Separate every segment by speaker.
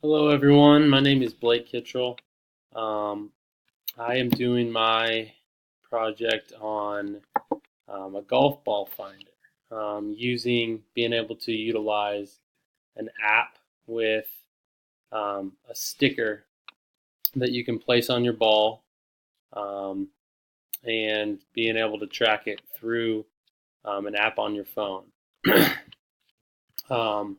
Speaker 1: Hello, everyone. My name is Blake Kittrell. Um, I am doing my project on a golf ball finder using being able to utilize an app with a sticker that you can place on your ball um, and being able to track it through an app on your phone. um,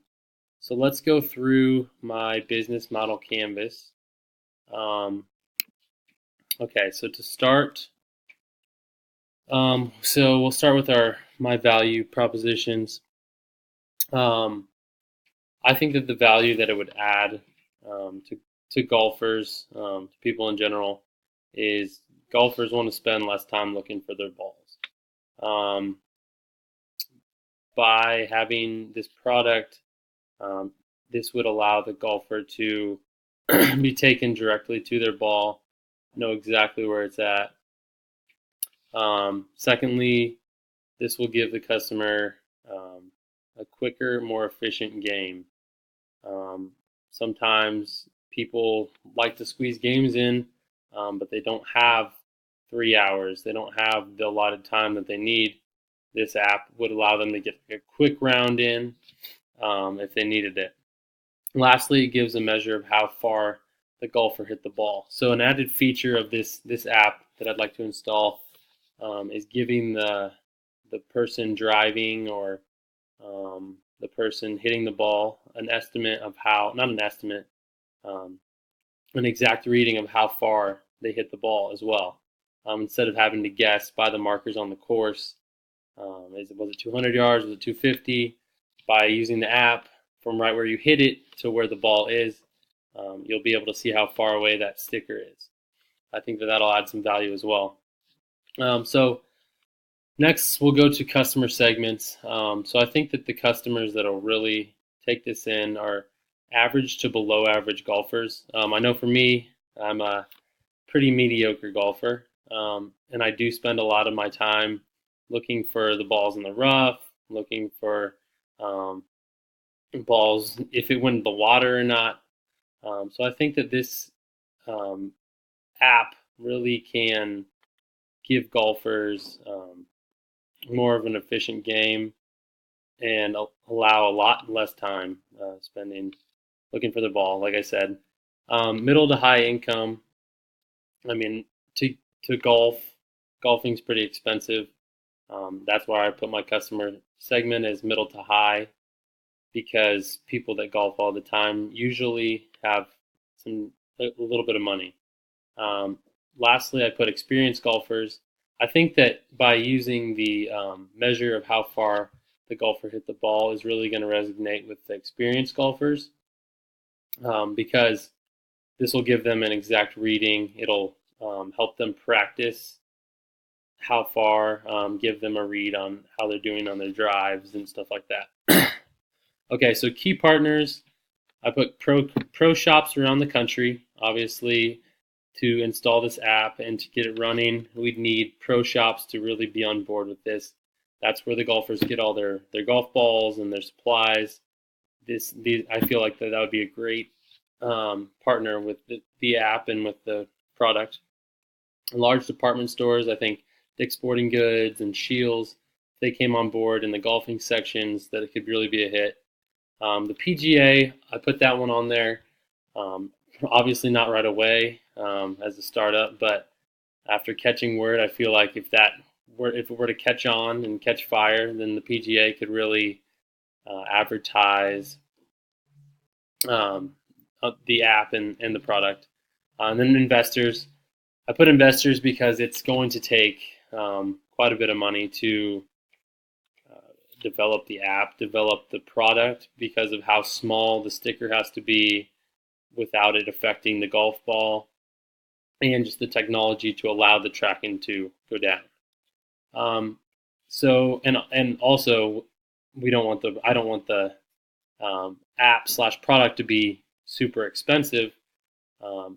Speaker 1: so let's go through my business model canvas. Um, okay, so to start, so we'll start with my value propositions. Um, I think that the value that it would add to golfers, to people in general, is golfers want to spend less time looking for their balls. Um, by having this product, um, this would allow the golfer to be taken directly to their ball, know exactly where it's at. Secondly, this will give the customer a quicker, more efficient game. Um, Sometimes people like to squeeze games in, but they don't have 3 hours. They don't have the allotted time that they need. This app would allow them to get a quick round in if they needed it. Lastly, it gives a measure of how far the golfer hit the ball. So an added feature of this app that I'd like to install is giving the person driving or the person hitting the ball an estimate of how, not an estimate, um, an exact reading of how far they hit the ball as well. Instead of having to guess by the markers on the course, was it 200 yards, was it 250? By using the app from right where you hit it to where the ball is, you'll be able to see how far away that sticker is. I think that that'll add some value as well. So next, we'll go to customer segments. So I think that the customers that'll really take this in are average to below average golfers. I know for me, I'm a pretty mediocre golfer, and I do spend a lot of my time looking for the balls in the rough, looking for um, balls if it went in the water or not. So I think that this um, app really can give golfers more of an efficient game and allow a lot less time spending looking for the ball. Like I said, middle to high income. I mean, to to golfing's pretty expensive. That's why I put my customer segment as middle to high because people that golf all the time usually have a little bit of money. Um, Lastly, I put experienced golfers. I think that by using the measure of how far the golfer hit the ball is really going to resonate with the experienced golfers because this will give them an exact reading. It'll help them practice how far, give them a read on how they're doing on their drives and stuff like that. Okay, so key partners. I put pro shops around the country. Obviously, to install this app and to get it running, we'd need pro shops to really be on board with this. That's where the golfers get all their golf balls and their supplies. I feel like that would be a great partner with the app and with the product. Large department stores, I think Dick's Sporting Goods and Shields, they came on board in the golfing sections, that it could really be a hit. The PGA, I put that one on there. Obviously not right away as a startup, but after catching word, I feel like if it were to catch on and catch fire, then the PGA could really advertise um, the app and the product. And then investors, I put investors because it's going to take quite a bit of money to develop the app, develop the product because of how small the sticker has to be without it affecting the golf ball and just the technology to allow the tracking to go down. And also we don't want the I don't want the app slash product to be super expensive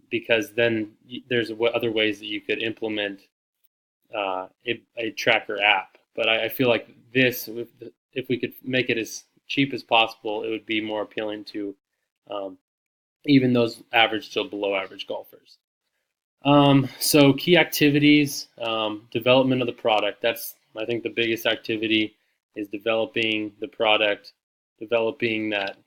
Speaker 1: because then there's other ways that you could implement a tracker app. But I feel like if we could make it as cheap as possible, it would be more appealing to um, even those average to below average golfers. So key activities, development of the product. That's, I think, the biggest activity is developing the product, developing that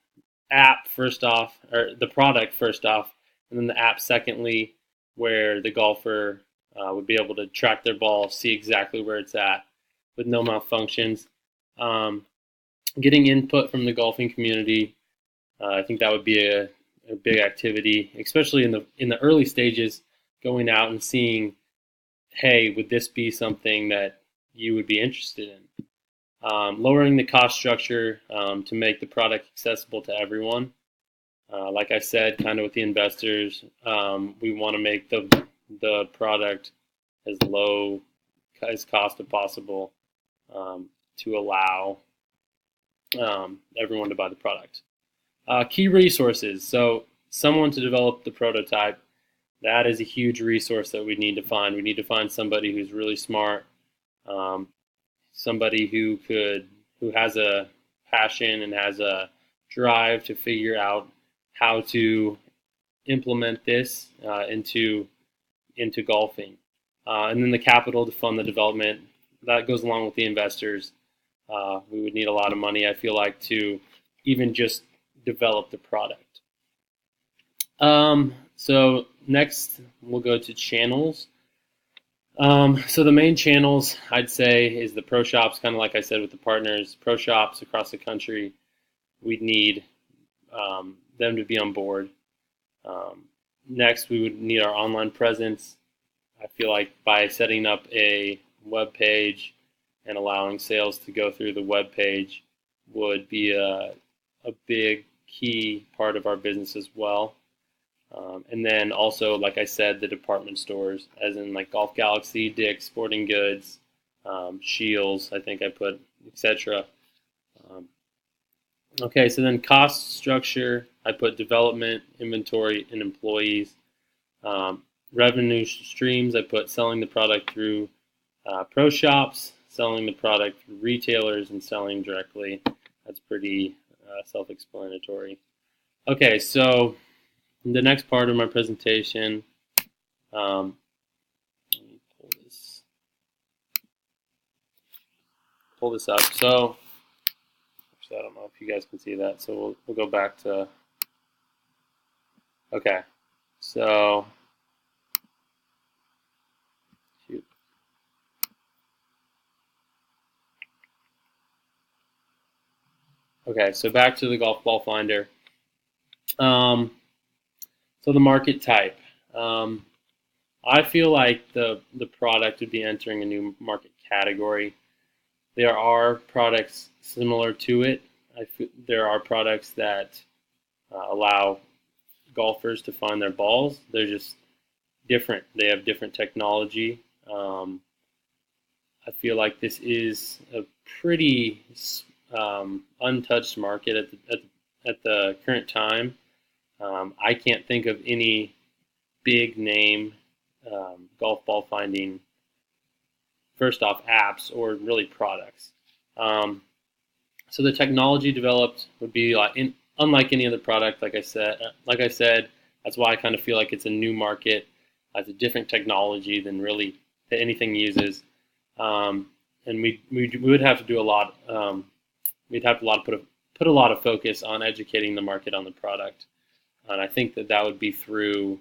Speaker 1: app first off, or the product first off, and then the app secondly, where the golfer would be able to track their ball, see exactly where it's at with no malfunctions. Getting input from the golfing community, I think that would be a big activity, especially in the early stages, going out and seeing, hey, would this be something that you would be interested in? Lowering the cost structure to make the product accessible to everyone. Like I said, kind of with the investors, we want to make the product as low as cost as possible to allow everyone to buy the product. Key resources. So someone to develop the prototype. That is a huge resource that we need to find. We need to find somebody who's really smart, somebody who has a passion and has a drive to figure out how to implement this into golfing, and then the capital to fund the development. That goes along with the investors. We would need a lot of money, I feel like, to even just develop the product. So next we'll go to channels. So the main channels I'd say is the pro shops, kind of like I said with the partners, pro shops across the country. We'd need them to be on board. Next, we would need our online presence. I feel like by setting up a web page and allowing sales to go through the web page would be a big key part of our business as well. And then also, like I said, the department stores, as in like Golf Galaxy, Dick's Sporting Goods, Scheels, I think I put, etc. Okay, so then cost structure, I put development, inventory, and employees. Revenue streams, I put selling the product through pro shops, selling the product through retailers, and selling directly. That's pretty self-explanatory. Okay, so the next part of my presentation, let me pull this up. So actually, I don't know if you guys can see that. So we'll go back to. Okay, so shoot. Okay, so back to the golf ball finder. So the market type. I feel like the product would be entering a new market category. There are products similar to it. There are products that allow golfers to find their balls. They're just different. They have different technology. I feel like this is a pretty untouched market at the current time. I can't think of any big name golf ball finding, first off, apps or really products. So the technology developed would be unlike any other product. Like I said, that's why I kind of feel like it's a new market. It's a different technology than really that anything uses, and we would have to do a lot. We'd have to put a lot of focus on educating the market on the product. And I think that would be through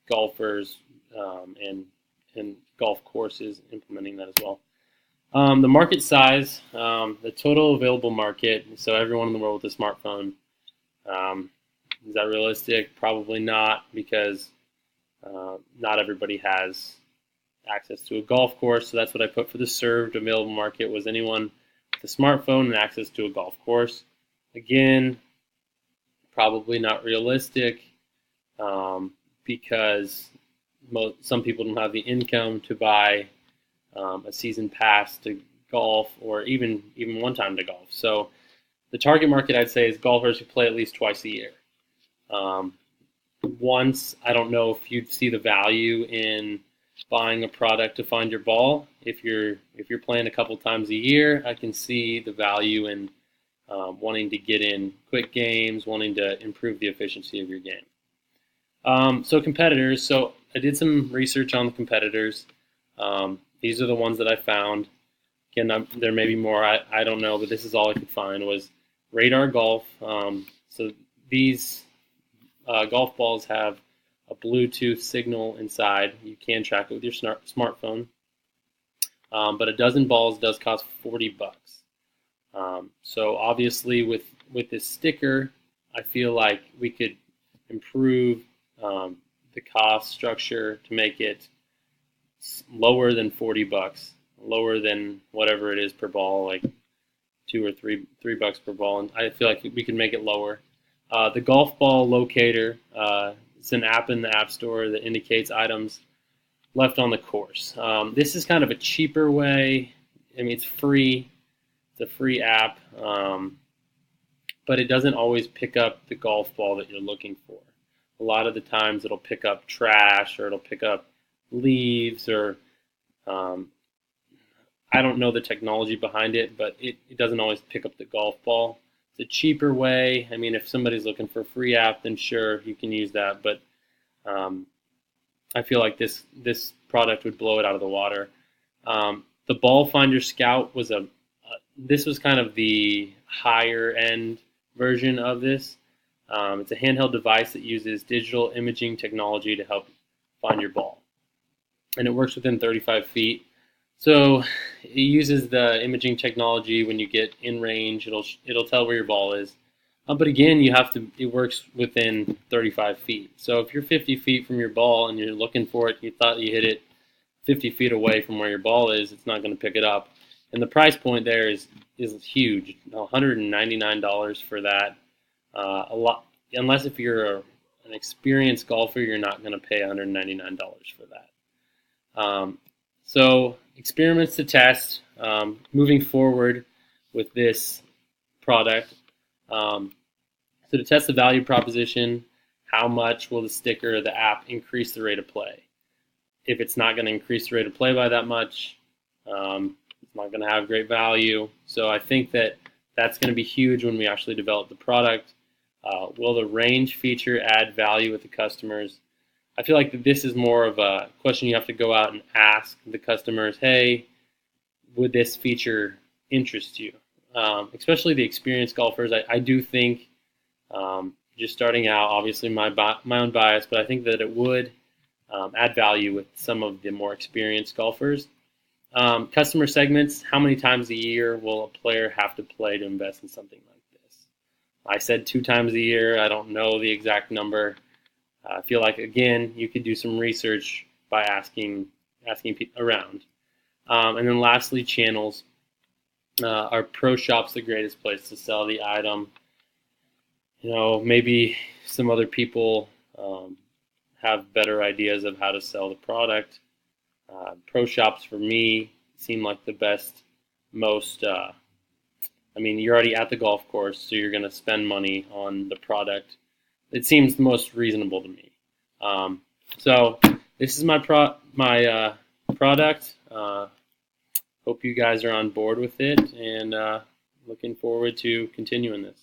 Speaker 1: golfers and golf courses implementing that as well. The market size, the total available market, so everyone in the world with a smartphone, is that realistic? Probably not, because not everybody has access to a golf course. So that's what I put for the served available market, was anyone with a smartphone and access to a golf course. Again, probably not realistic, because some people don't have the income to buy a season pass to golf, or even one time to golf. So the target market, I'd say, is golfers who play at least twice a year. Once, I don't know if you'd see the value in buying a product to find your ball. If you're playing a couple times a year, I can see the value in wanting to get in quick games, wanting to improve the efficiency of your game. So competitors. So I did some research on the competitors. These are the ones that I found. Again, there may be more. I don't know, but this is all I could find was Radar Golf. So these golf balls have a Bluetooth signal inside. You can track it with your smartphone. But a dozen balls does cost $40. So obviously with this sticker, I feel like we could improve the cost structure to make it lower than $40, lower than whatever it is per ball, like $2 or $3 per ball. And I feel like we can make it lower. The golf ball locator, it's an app in the App Store that indicates items left on the course. This is kind of a cheaper way. I mean, it's free. It's a free app, but it doesn't always pick up the golf ball that you're looking for. A lot of the times it'll pick up trash, or it'll pick up leaves, or I don't know the technology behind it, but it doesn't always pick up the golf ball. It's a cheaper way. I mean, if somebody's looking for a free app, then sure, you can use that, but I feel like this product would blow it out of the water. The Ball Finder Scout was this was kind of the higher end version of this. It's a handheld device that uses digital imaging technology to help find your ball, and it works within 35 feet. So it uses the imaging technology. When you get in range, it'll tell where your ball is. But again, it works within 35 feet. So if you're 50 feet from your ball and you're looking for it, you thought you hit it 50 feet away from where your ball is, it's not going to pick it up. And the price point there is huge, $199 for that. A lot, unless if you're an experienced golfer, you're not going to pay $199 for that. So experiments to test. Moving forward with this product. So to test the value proposition, how much will the sticker or the app increase the rate of play? If it's not going to increase the rate of play by that much, it's not going to have great value. So I think that's going to be huge when we actually develop the product. Will the range feature add value with the customers? I feel like this is more of a question you have to go out and ask the customers, hey, would this feature interest you? Especially the experienced golfers. I do think, just starting out, obviously my own bias, but I think that it would add value with some of the more experienced golfers. Customer segments, how many times a year will a player have to play to invest in something like this? I said 2 times a year. I don't know the exact number. I feel like, again, you could do some research by asking around. And then lastly, channels. Are pro shops the greatest place to sell the item? Maybe some other people have better ideas of how to sell the product. Pro shops for me seem like the best, most. You're already at the golf course, so you're going to spend money on the product. It seems the most reasonable to me. So this is my product. Hope you guys are on board with it, and looking forward to continuing this.